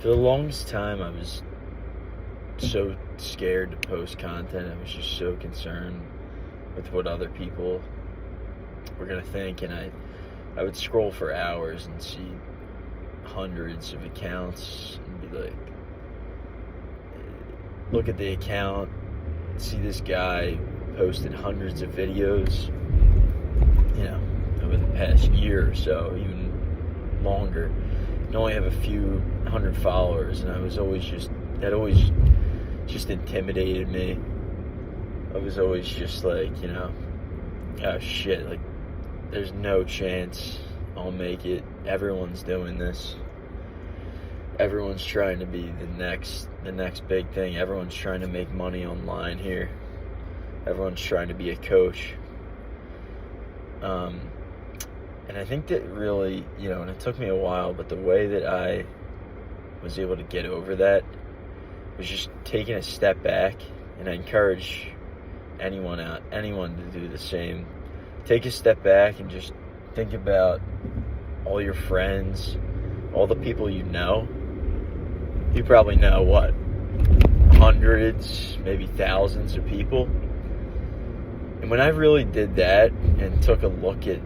For the longest time, I was so scared to post content. I was just so concerned with what other people were going to think. And I would scroll for hours and see hundreds of accounts and be like, look at the account, see this guy posted hundreds of videos, over the past year or so, even longer, and only have a few hundred followers. And that always just intimidated me. I was always just like, oh shit, like there's no chance I'll make it. Everyone's doing this. Everyone's trying to be the next big thing. Everyone's trying to make money online here. Everyone's trying to be a coach. And I think that really, and it took me a while, but the way that I was able to get over that was just taking a step back. And I encourage anyone to do the same. Take a step back and just think about all your friends, all the people you know. You probably know hundreds, maybe thousands of people. And when I really did that and took a look at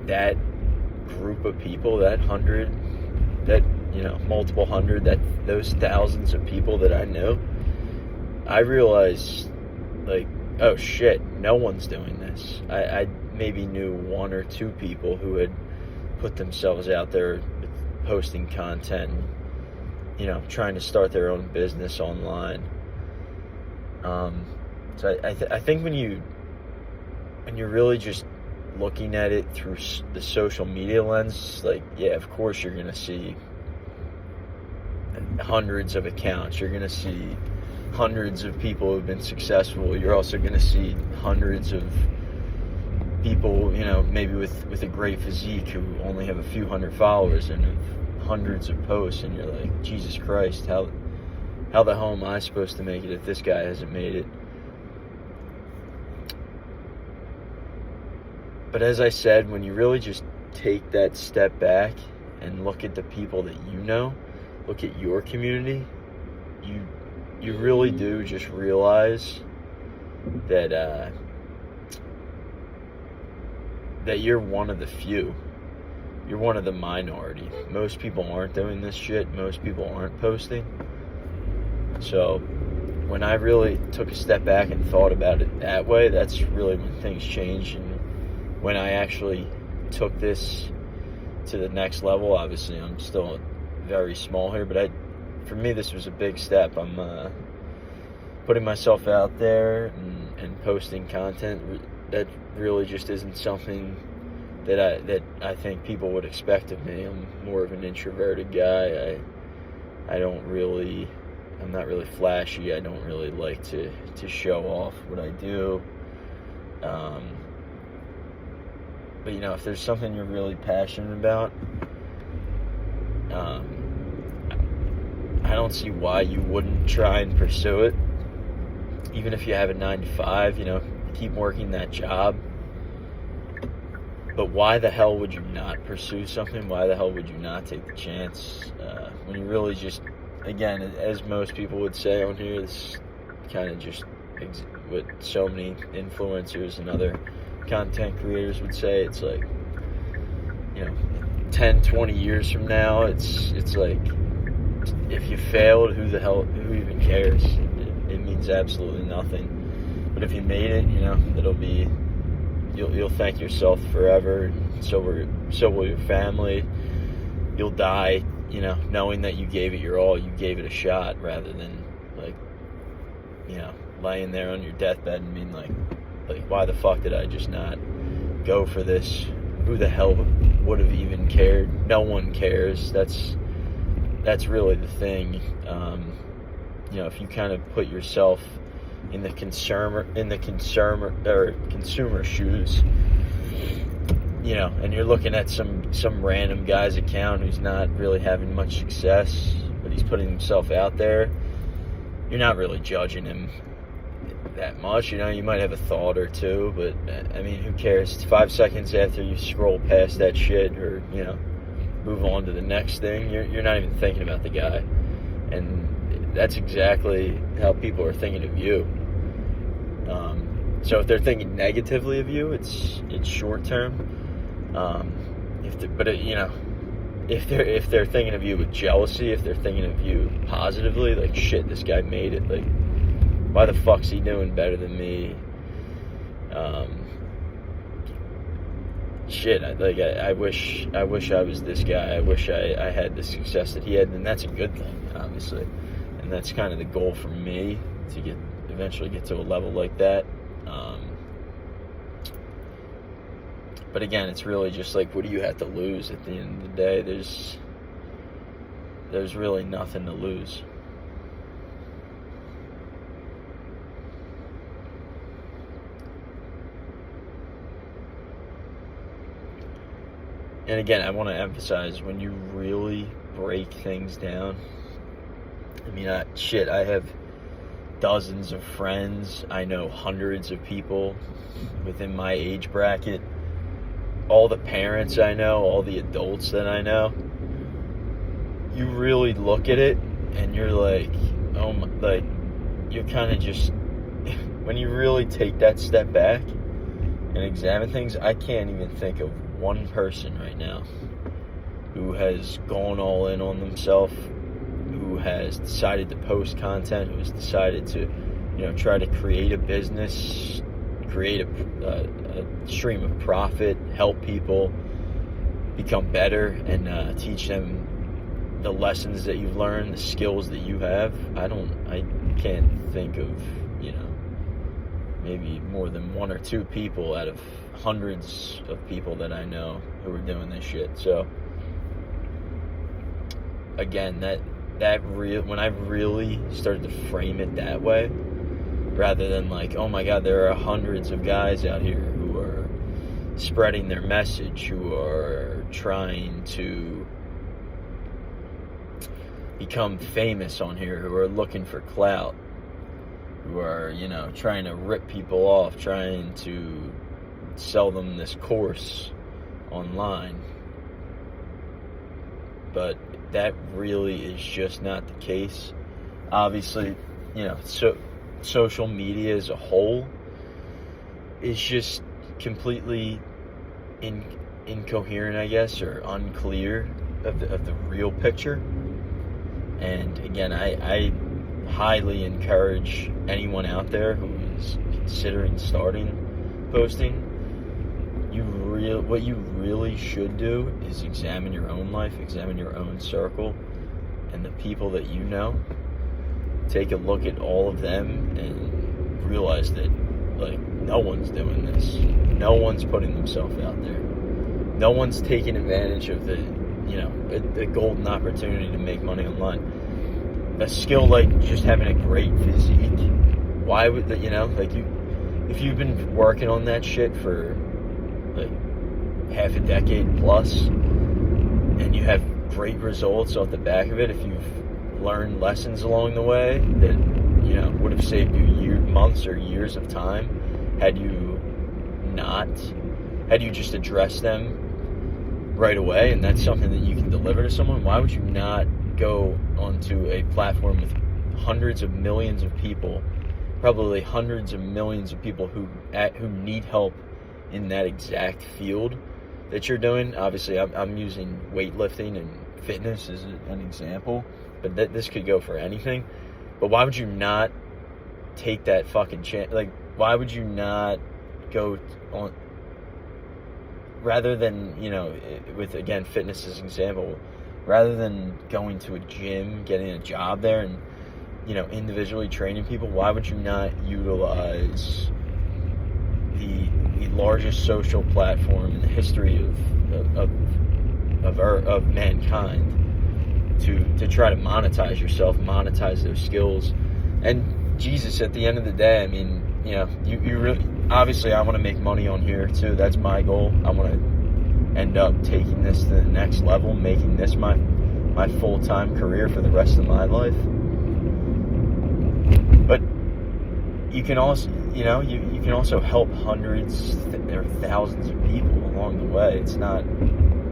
that group of people, that hundred, that, multiple hundred, those thousands of people that I knew, I realized, like, oh shit, no one's doing this. I maybe knew one or two people who had put themselves out there posting content, trying to start their own business online. So I think when you're really just looking at it through the social media lens, like, yeah, of course you're going to see hundreds of accounts. You're going to see hundreds of people who've been successful. You're also going to see hundreds of people, maybe with a great physique who only have a few hundred followers and have hundreds of posts, and you're like, Jesus Christ, how the hell am I supposed to make it if this guy hasn't made it? But as I said, when you really just take that step back and look at the people that you know, look at your community, you really do just realize that that you're one of the few. You're one of the minority. Most people aren't doing this shit. Most people aren't posting. So when I really took a step back and thought about it that way, that's really when things changed. And when I actually took this to the next level, obviously I'm still very small here, but for me this was a big step. I'm putting myself out there and posting content that really just isn't something that I think people would expect of me. I'm more of an introverted guy. I'm not really flashy. I don't really like to show off what I do. But if there's something you're really passionate about, I don't see why you wouldn't try and pursue it. Even if you have a 9-to-5, keep working that job. But why the hell would you not pursue something? Why the hell would you not take the chance? When you really just, again, as most people would say on here, this kind of just what so many influencers and other content creators would say, it's like, 10, 20 years from now, it's like, if you failed, who even cares? It means absolutely nothing. But if you made it, it'll be, you'll thank yourself forever, and so will your family. You'll die, knowing that you gave it your all, you gave it a shot, rather than laying there on your deathbed and being like, why the fuck did I just not go for this? Who the hell would have even cared? No one cares. That's really the thing. If you kind of put yourself in the consumer shoes, and you're looking at some random guy's account who's not really having much success, but he's putting himself out there, you're not really judging him that much. You might have a thought or two, but I mean, who cares? It's 5 seconds after you scroll past that shit, or move on to the next thing. You're not even thinking about the guy. And that's exactly how people are thinking of you. So if they're thinking negatively of you, it's short term. If they're thinking of you with jealousy, if they're thinking of you positively, like, shit, this guy made it, like, why the fuck's he doing better than me? I wish I was this guy. I wish I had the success that he had, and that's a good thing, obviously. And that's kind of the goal for me, to eventually get to a level like that. But again, it's really just like, what do you have to lose at the end of the day? There's really nothing to lose. And again, I want to emphasize, when you really break things down, I mean, I have dozens of friends. I know hundreds of people within my age bracket. All the parents I know, all the adults that I know. You really look at it and you're like, oh my, like, you're kind of just, when you really take that step back and examine things, I can't even think of one person right now who has gone all in on themselves, who has decided to post content, who has decided to, try to create a business, create a stream of profit, help people become better, and teach them the lessons that you've learned, the skills that you have. I can't think of, maybe more than one or two people out of hundreds of people that I know who are doing this shit. So again, when I really started to frame it that way, rather than like, oh my God, there are hundreds of guys out here who are spreading their message, who are trying to become famous on here, who are looking for clout, who are, trying to rip people off, trying to sell them this course online. But that really is just not the case. Obviously, social media as a whole is just completely incoherent, I guess, or unclear of the real picture. And again, I highly encourage anyone out there who is considering starting posting. What you really should do is examine your own life, examine your own circle, and the people that you know. Take a look at all of them and realize that, like, no one's doing this. No one's putting themselves out there. No one's taking advantage of the golden opportunity to make money online. A skill like just having a great physique, why would that, if you've been working on that shit for like half a decade plus, and you have great results off the back of it, if you've learned lessons along the way that would have saved you months or years of time, had you just addressed them right away, and that's something that you can deliver to someone, why would you not go onto a platform with hundreds of millions of people, probably hundreds of millions of people who need help in that exact field that you're doing? Obviously, I'm using weightlifting and fitness as an example, but this could go for anything. But why would you not take that fucking chance? Like, why would you not go on, rather than, with, again, fitness as an example, rather than going to a gym, getting a job there, and, individually training people, why would you not utilize the largest social platform in the history of mankind to try to monetize yourself, monetize those skills? And Jesus, at the end of the day, I mean, you really, obviously, I want to make money on here too. That's my goal. I want to end up taking this to the next level, making this my full-time career for the rest of my life. But you can also, you can also help hundreds or thousands of people along the way. It's not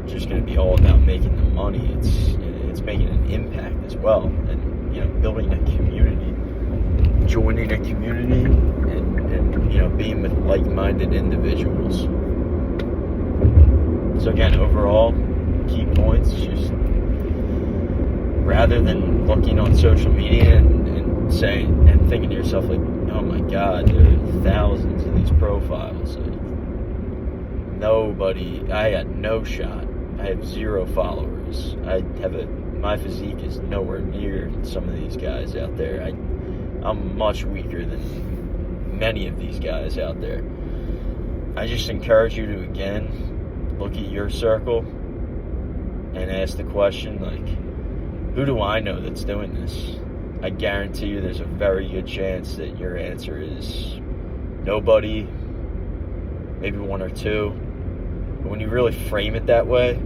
just going to be all about making the money. It's making an impact as well, and building a community, joining a community, and being with like-minded individuals. So again, overall, key points, just rather than looking on social media and saying and thinking to yourself like, oh my God, there are thousands of these profiles. Like, I got no shot. I have 0 followers. My physique is nowhere near some of these guys out there. I'm much weaker than many of these guys out there. I just encourage you to, again, look at your circle and ask the question, like, who do I know that's doing this? I guarantee you there's a very good chance that your answer is nobody, maybe 1 or 2. But when you really frame it that way,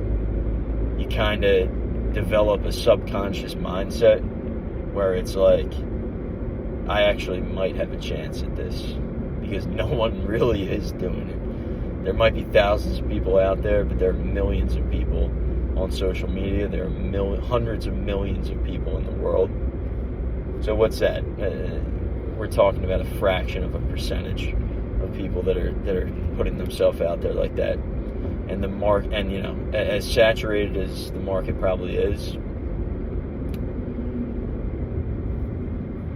you kind of develop a subconscious mindset where it's like, I actually might have a chance at this, because no one really is doing it. There might be thousands of people out there, but there are millions of people on social media. There are hundreds of millions of people in the world. So what's that? We're talking about a fraction of a percentage of people that are putting themselves out there like that. And the market, and as saturated as the market probably is,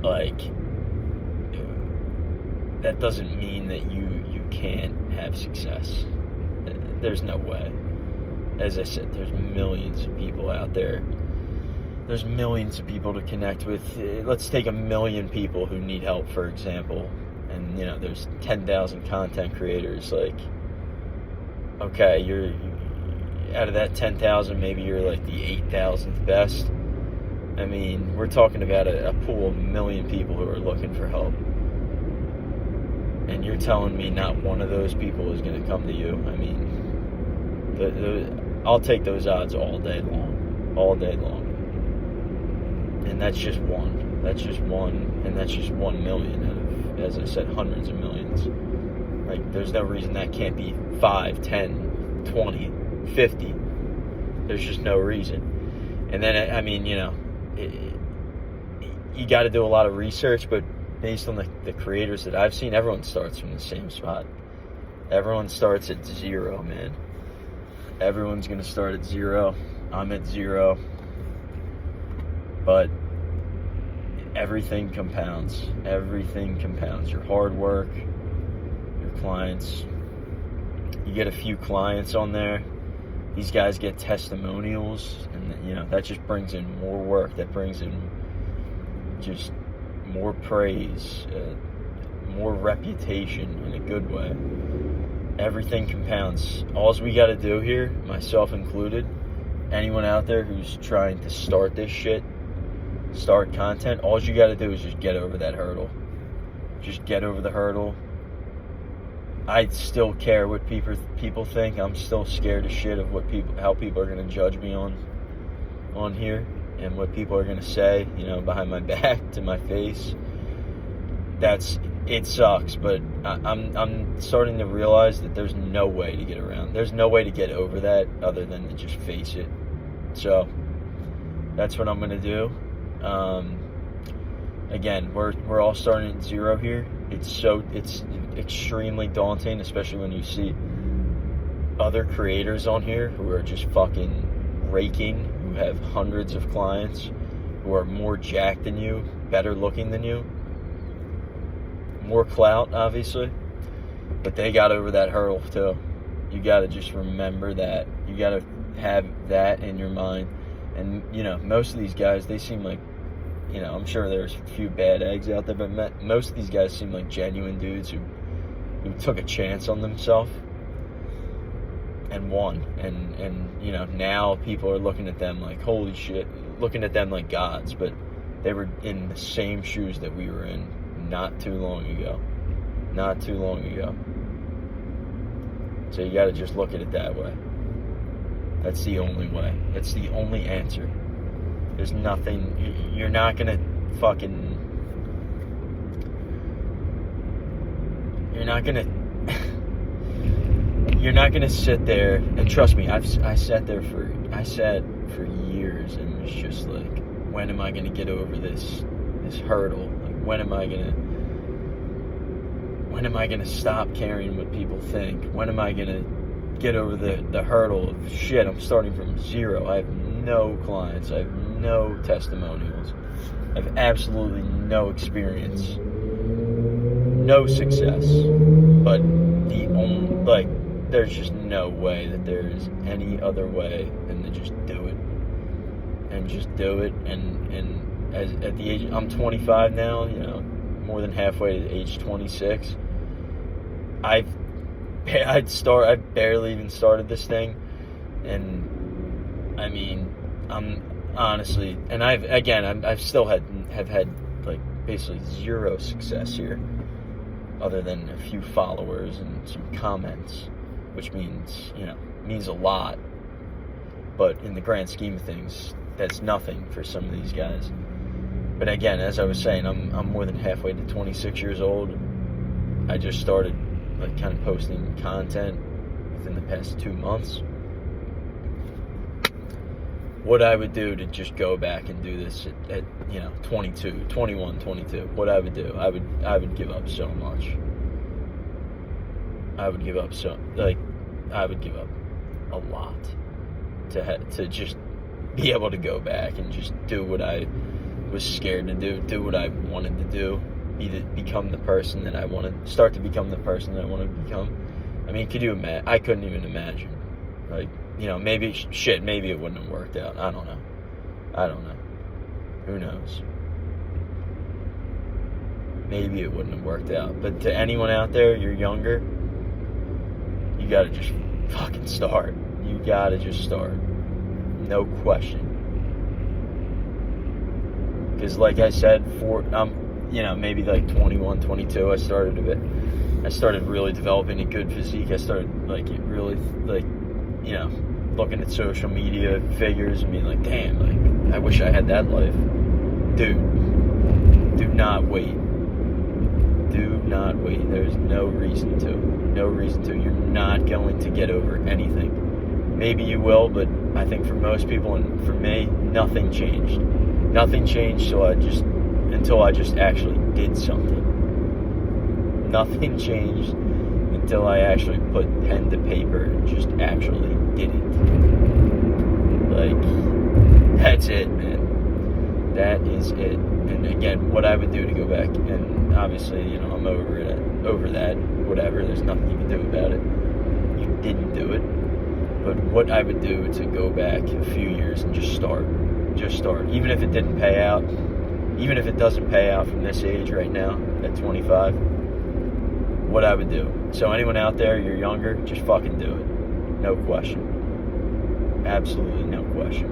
like, that doesn't mean that you can't have success. There's no way. As I said, there's millions of people out there. There's millions of people to connect with. Let's take 1 million people who need help, for example. And, there's 10,000 content creators. Like, okay, you're out of that 10,000, maybe you're like the 8,000th best. I mean, we're talking about a pool of 1 million people who are looking for help. And you're telling me not one of those people is going to come to you. I mean, I'll take those odds all day long. All day long. And that's just one. That's just one. And that's just 1 million out of, as I said, hundreds of millions. Like, there's no reason that can't be 5, 10, 20, 50. There's just no reason. And then, I mean, you got to do a lot of research, but based on the creators that I've seen, everyone starts from the same spot. Everyone starts at 0, man. Everyone's going to start at 0. I'm at 0. But everything compounds. Everything compounds. Your hard work, your clients. You get a few clients on there. These guys get testimonials, and that just brings in more work. That brings in just more praise, more reputation in a good way. Everything compounds. All we got to do here, myself included, anyone out there who's trying to start this shit, start content, all you got to do is just get over that hurdle. Just get over the hurdle. I still care what people think. I'm still scared as shit of how people are going to judge me on here, and what people are going to say, behind my back, to my face. It sucks, but I'm starting to realize that there's no way to get around. There's no way to get over that other than to just face it. So that's what I'm going to do. Again, we're all starting at 0 here. It's extremely daunting, especially when you see other creators on here who are just fucking raking, who have hundreds of clients, who are more jacked than you, better looking than you, more clout, obviously, but they got over that hurdle too. You got to just remember that. You got to have that in your mind. And most of these guys, they seem like, I'm sure there's a few bad eggs out there, but most of these guys seem like genuine dudes who took a chance on themselves and won. And now people are looking at them like, holy shit, looking at them like gods, but they were in the same shoes that we were in not too long ago. So you got to just look at it that way. That's the only way. That's the only answer. There's nothing. You're not gonna fucking. you're not gonna sit there, and trust me, I sat for years and was just like, when am I gonna get over this hurdle? Like, when am I gonna stop caring what people think? When am I gonna get over the hurdle of shit? I'm starting from zero. I have no clients. I have no testimonials. I have absolutely no experience, no success. But there's just no way that there is any other way than to just do it. And just do it. And at the age, I'm 25 now, more than halfway to age 26. I've barely even started this thing, and I mean, I'm honestly, and I've still have had like basically zero success here, other than a few followers and some comments, which means a lot, but in the grand scheme of things, that's nothing for some of these guys. But again, as I was saying, I'm more than halfway to 26 years old. I just started like kind of posting content within the past 2 months. What I would do to just go back and do this at 22, 21, 22, what I would do, I would give up so much. I would give up a lot to just be able to go back and just do what I was scared to do what I wanted to do, become the person that I wanted, start to become the person that I want to become. I mean, could you imagine? I couldn't even imagine. Like, maybe it wouldn't have worked out. I don't know. Who knows? Maybe it wouldn't have worked out. But to anyone out there, you're younger, you gotta just fucking start. You gotta just start. No question. Because like I said, maybe like 21, 22, I started really developing a good physique. I started looking at social media figures and being like, damn, like, I wish I had that life. Dude, do not wait. Do not wait. There's no reason to. You're not going to get over anything. Maybe you will, but I think for most people, and for me, nothing changed. Nothing changed until I just actually did something. Nothing changed until I actually put pen to paper and just actually did it. Like, that's it, man. That is it. And again, what I would do to go back, and obviously, I'm over that, whatever, there's nothing you can do about it. You didn't do it. But what I would do to go back a few years and just start. Even if it didn't pay out, even if it doesn't pay out from this age right now, at 25, what I would do. So anyone out there, you're younger, just fucking do it. No question. Absolutely no question.